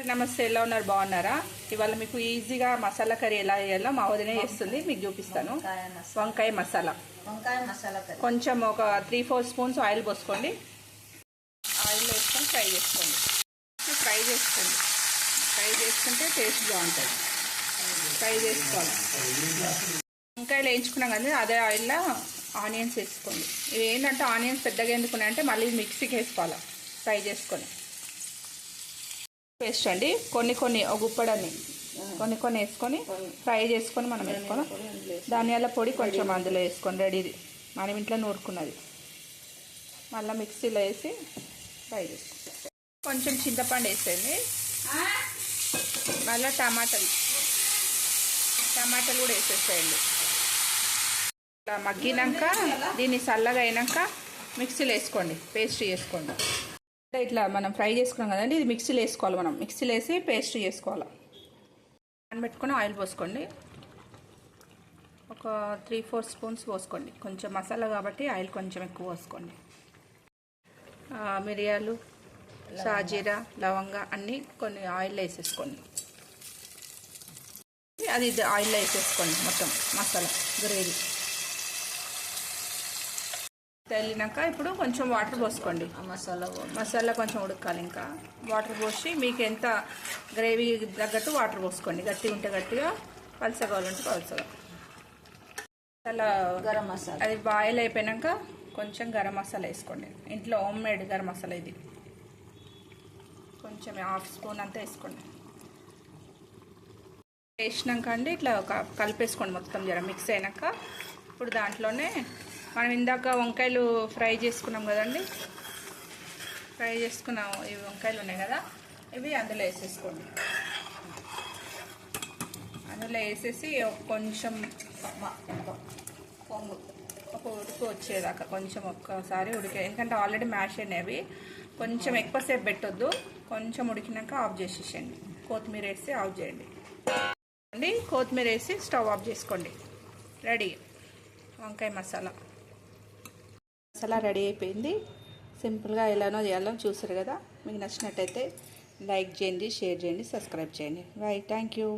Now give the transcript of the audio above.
నమస్తే, ఎలా ఉన్నారు? బాగున్నారా? ఇవాళ మీకు ఈజీగా మసాలా కర్రీ ఎలా చేయాలో మా వదినే చేస్తుంది, మీకు చూపిస్తాను. వంకాయ మసాలా కొంచెం ఒక 3-4 స్పూన్స్ ఆయిల్ పోసుకోండి. ఆయిల్ వేసుకొని ఫ్రై చేసుకుంటే టేస్ట్ బాగుంటుంది. ఫ్రై చేసుకోవాలి. వంకాయలు వేయించుకున్నాం కానీ అదే ఆయిల్లో ఆనియన్స్ వేసుకోండి. ఇవి ఏంటంటే ఆనియన్స్ పెద్దగా ఎందుకున్నాయంటే మళ్ళీ మిక్సీకి వేసుకోవాలి. ఫ్రై చేసుకొని పేస్ట్ అండి కొన్ని గుప్పడని కొన్ని వేసుకొని ఫ్రై చేసుకొని మనం వేసుకొని ధనియాల పొడి కొంచెం అందులో వేసుకొని రెడీది మనం ఇంట్లో నూరుకున్నది మళ్ళీ మిక్సీలో వేసి ఫ్రై చేసుకోండి. కొంచెం చింతపండు వేసేయండి. మళ్ళీ టమాటాలు కూడా వేసేసేయండి. ఇట్లా మగ్గినాక దీన్ని చల్లగా అయినాక మిక్సీలో వేసుకోండి, పేస్ట్ చేసుకోండి. ఇట్లా మనం ఫ్రై చేసుకున్నాం కదండి, ఇది మిక్సీలో వేసుకోవాలి. మనం మిక్సీలో వేసి పేస్ట్ చేసుకోవాలి. పెట్టుకొని ఆయిల్ పోసుకోండి. ఒక 3-4 స్పూన్స్ పోసుకోండి. కొంచెం మసాలా కాబట్టి ఆయిల్ కొంచెం ఎక్కువ పోసుకోండి. మిరియాలు, సాజీరా, లవంగా అన్నీ కొన్ని ఆయిల్లో వేసేసుకోండి. అది ఆయిల్లో వేసేసుకోండి. మొత్తం మసాలా గ్రేవీ తెల్లినాక ఇప్పుడు కొంచెం వాటర్ పోసుకోండి. మసాలా కొంచెం ఉడకాలి. ఇంకా వాటర్ పోసి మీకు ఎంత గ్రేవీ తగ్గట్టు వాటర్ పోసుకోండి. గట్టిగా ఉంటే గట్టిగా, పలుసగా ఉంటే పలుసగా. అలా గరం మసాలా అది బాయిల్ అయిపోయాక కొంచెం గరం మసాలా వేసుకోండి. ఇంట్లో హోమ్ మేడ్ గరం మసాలా ఇది. కొంచెం 1/2 స్పూన్ అంతా వేసుకోండి. వేసినాక అండి ఇట్లా కలిపేసుకోండి. మొత్తం జర మిక్స్ అయినాక ఇప్పుడు దాంట్లోనే మనం ఇందాక వంకాయలు ఫ్రై చేసుకున్నాం కదండి, ఫ్రై చేసుకున్న ఈ వంకాయలు ఉన్నాయి కదా, ఇవి అందులో వేసేసుకోండి. అందులో వేసేసి కొంచెం ఒక ఉడుకు వచ్చేదాకా కొంచెం ఒక్కసారి ఉడికే, ఎందుకంటే ఆల్రెడీ మ్యాష్ అయినవి. కొంచెం ఎక్కువసేపు పెట్టొద్దు. కొంచెం ఉడికినాక ఆఫ్ చేసేసేయండి. కొత్తిమీర వేసి ఆఫ్ చేయండి అండి. కొత్తిమీర వేసి స్టవ్ ఆఫ్ చేసుకోండి. రెడీ వంకాయ మసాలా రెడీ అయిపోయింది. సింపుల్గా ఎలానో చేయాలో చూసారు కదా. మీకు నచ్చినట్టయితే లైక్ చేయండి, షేర్ చేయండి, సబ్స్క్రైబ్ చేయండి. Bye, thank you.